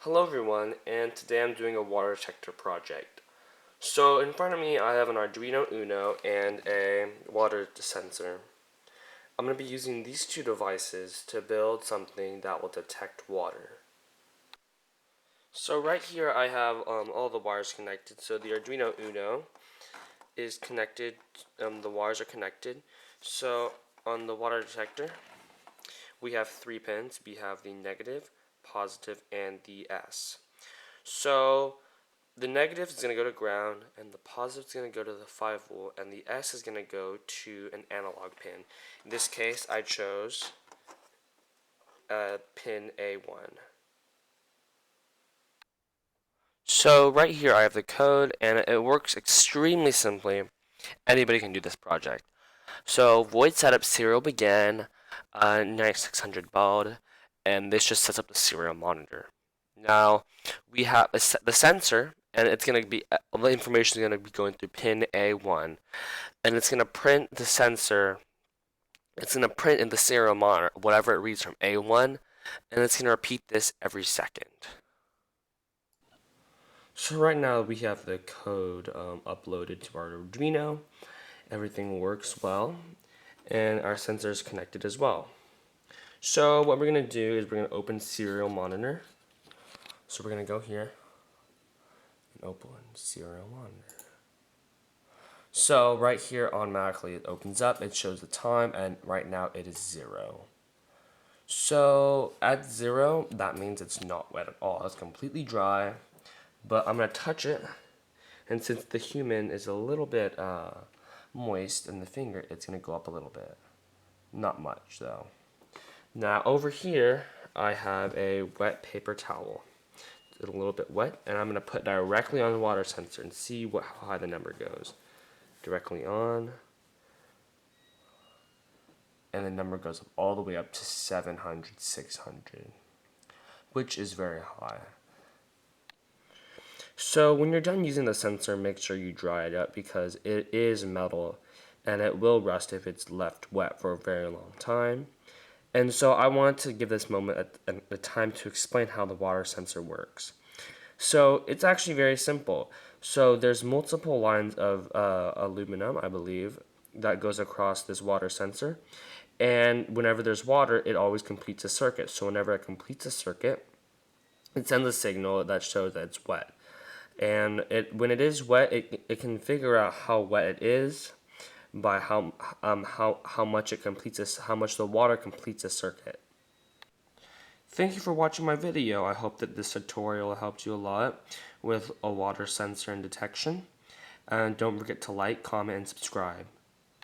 Hello everyone, and today I'm doing a water detector project. So in front of me I have an Arduino Uno and a water sensor. I'm going to be using these two devices to build something that will detect water. So right here I have all the wires connected. So the Arduino Uno is connected, the wires are connected. So on the water detector we have 3 pins. We have the negative, positive, and the S. So the negative is going to go to ground, and the positive is going to go to the 5-volt, and the S is going to go to an analog pin. In this case, I chose pin A1. So right here I have the code, and it works extremely simply. Anybody can do this project. So void setup Serial.begin 9600 baud, and this just sets up the serial monitor. Now we have the sensor, and it's going to be all the information is going to be going through pin A1, and it's going to print the sensor. It's going to print in the serial monitor whatever it reads from A1, and it's going to repeat this every second. So right now we have the code uploaded to our Arduino. Everything works well, and our sensor is connected as well. So what we're going to do is we're going to open serial monitor. So we're going to go here and open serial monitor. So right here automatically it opens up, it shows the time, and right now it is 0. So at 0, that means it's not wet at all. It's completely dry, but I'm going to touch it, and since the human is a little bit moist in the finger, it's going to go up a little bit. Not much though. Now over here I have a wet paper towel. It's a little bit wet, and I'm going to put directly on the water sensor and see how high the number goes. Directly on, and the number goes up all the way up to 700, 600, which is very high. So when you're done using the sensor, make sure you dry it up because it is metal and it will rust if it's left wet for a very long time. And so I want to give this moment a time to explain how the water sensor works. So it's actually very simple. So there's multiple lines of aluminum, I believe, that goes across this water sensor. And whenever there's water, it always completes a circuit. So whenever it completes a circuit, it sends a signal that shows that it's wet. And when it is wet, it can figure out how wet it is by how much it completes how much the water completes a circuit. Thank you for watching my video. I hope that this tutorial helped you a lot with a water sensor and detection. And don't forget to like, comment, and subscribe.